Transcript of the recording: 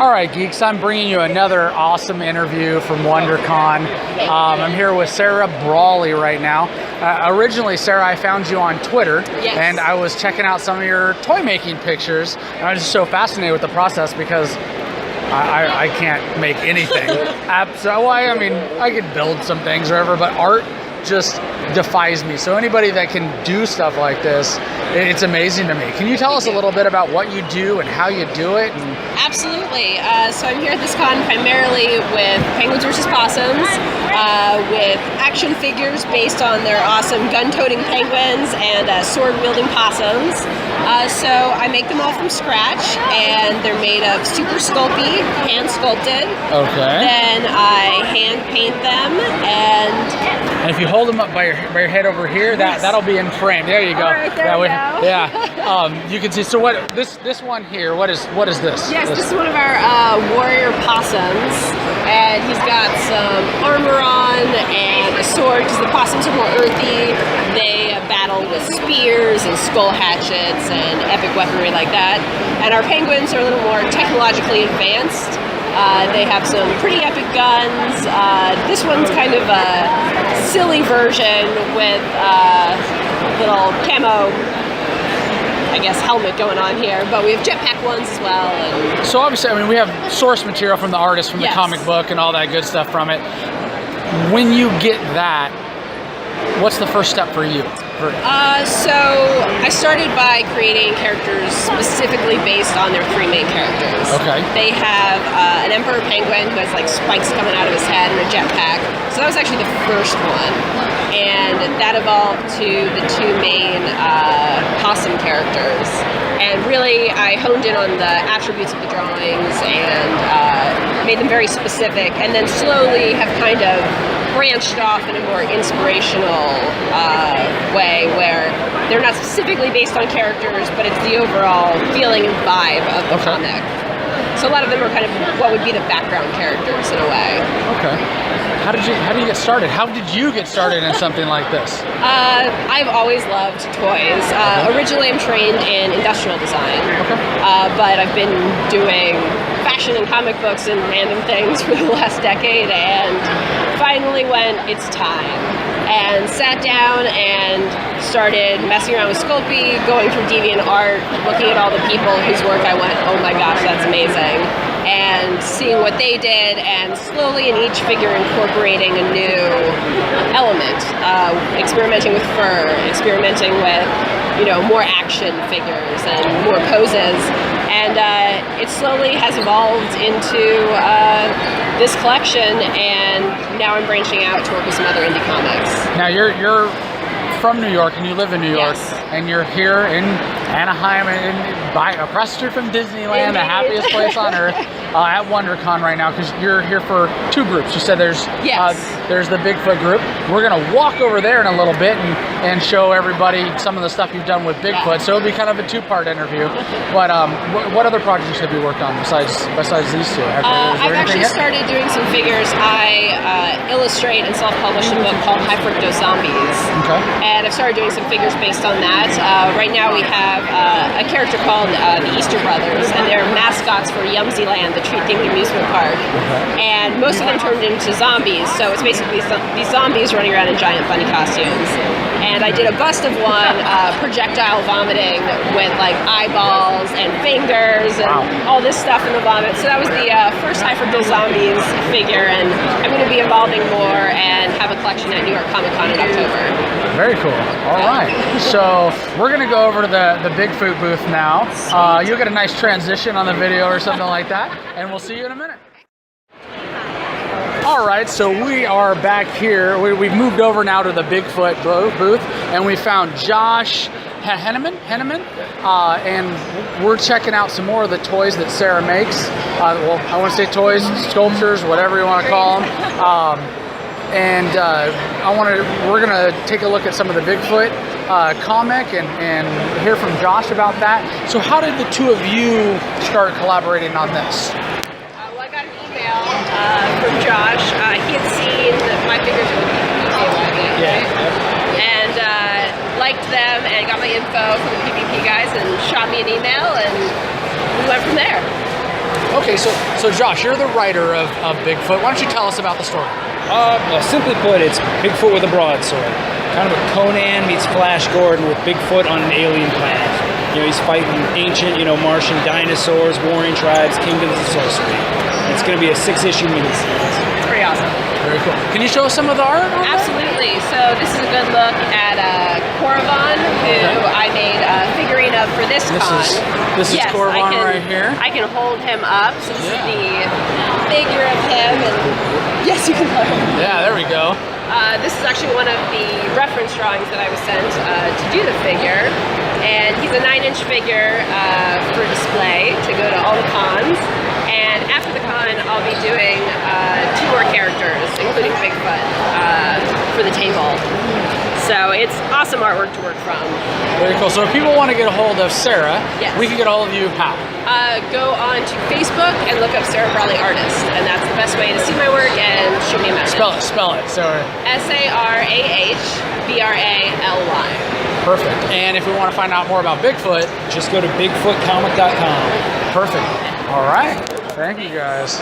All right, geeks, I'm bringing you another awesome interview from WonderCon. I'm here with Sarah Brawley right now. Originally, Sarah, I found you on Twitter, and I was checking out some of your toy making pictures, and I was just so fascinated with the process because I can't make anything. So, I mean, I could build some things or whatever, but art just defies me. So anybody that can do stuff like this, it's amazing to me. Can you tell us a little bit about what you do and how you do it? Absolutely. So I'm here at this con primarily with Penguins vs. Possums, with action figures based on their awesome gun-toting penguins and sword-wielding possums. So I make them all from scratch, and they're made of super sculpty, hand sculpted. Okay. Then I hand paint them, and if you hold them up by your head over here, that'll be in frame. There you go. All right, there we go. Yeah. You can see. So what this one here? What is this? Yes, this is one of our warrior possums, and he's got some armor on and a sword because the possums are more earthy. They battle with spears and skull hatchets and epic weaponry like that. And our penguins are a little more technologically advanced. They have some pretty epic guns. This one's kind of a silly version with a little camo, I guess, helmet going on here, but we have jetpack ones as well. And so obviously, I mean, we have source material from the artist, from the comic book and all that good stuff from it. When you get that, what's the first step for you? So I started by creating characters specifically based on their three main characters. Okay. They have an emperor penguin who has like spikes coming out of his head and a jetpack. So that was actually the first one. And that evolved to the two main possum characters. And really, I honed in on the attributes of the drawings and made them very specific, and then slowly have kind of branched off in a more inspirational way where they're not specifically based on characters, but it's the overall feeling and vibe of the comic. So a lot of them are kind of what would be the background characters in a way. Okay. How did you get started? How did you get started in something like this? I've always loved toys. Originally, I'm trained in industrial design, but I've been doing fashion and comic books and random things for the last decade, and finally went, it's time. And sat down and started messing around with Sculpey, going through DeviantArt, looking at all the people whose work I went, oh my gosh, that's amazing. And seeing what they did, and slowly in each figure incorporating a new element, experimenting with fur, experimenting with, more action figures and more poses. And it slowly has evolved into this collection, and now I'm branching out to work with some other indie comics. Now you're from New York, and you live in New York, and you're here in Anaheim, and across the street from Disneyland, the happiest place on earth, at WonderCon right now, because you're here for two groups. You said there's the Bigfoot group. We're gonna walk over there in a little bit and show everybody some of the stuff you've done with Bigfoot. So it'll be kind of a two-part interview. But what other projects have you worked on besides these two? I've actually started doing some figures. I illustrate and self-publish a book called High Fructose Zombies. Okay. And I've started doing some figures based on that. Right now we have a character called the Easter Brothers, and they're mascots for Yumsyland, the treat-themed amusement park. And most of them turned into zombies, so it's basically these zombies running around in giant bunny costumes. And I did a bust of one, projectile vomiting with like eyeballs and fingers and all this stuff in the vomit. So that was the first High Fructose Zombies figure, and I'm going to be evolving more and have a collection at New York Comic Con in October. Very cool. All right. So we're going to go over to the Bigfoot booth now. You'll get a nice transition on the video or something like that, and we'll see you in a minute. All right, so we are back here. We've moved over now to the Bigfoot booth, and we found Josh Henneman, and we're checking out some more of the toys that Sarah makes. Well, I want to say toys, sculptures, whatever you want to call them. We're gonna take a look at some of the Bigfoot comic and hear from Josh about that. So how did the two of you start collaborating on this? Well, I got an email from Josh. He had seen my figures in the PvP wagon, right? And liked them and got my info from the PvP guys and shot me an email, and we went from there. Okay, so Josh, you're the writer of Bigfoot. Why don't you tell us about the story? Well, simply put, it's Bigfoot with a broadsword. Kind of a Conan meets Flash Gordon with Bigfoot on an alien planet. You know, he's fighting ancient, Martian dinosaurs, warring tribes, kingdoms, and sorcery. It's going to be a 6-issue miniseries. It's pretty awesome. Very cool. Can you show us some of the art? Absolutely. So this is a good look at Coravon, who I made a figurine of for this con. This is Coravon right here. I can hold him up. So this is the figure of him, and yes, you can hold him. Yeah, there we go. This is actually one of the reference drawings that I was sent to do the figure, and he's a 9-inch figure for display to go to all the cons. And after the con, I'll be doing 2 more characters, including Bigfoot, for the table. So it's awesome artwork to work from. Very cool. So if people want to get a hold of Sarah, we can get a hold of you how? Go on to Facebook and look up Sarah Brawley Artist, and that's the best way to see my work and shoot me a message. Spell it. Sarah. SarahBrally. Perfect. And if we want to find out more about Bigfoot, just go to bigfootcomic.com. Perfect. All right. Thank you guys.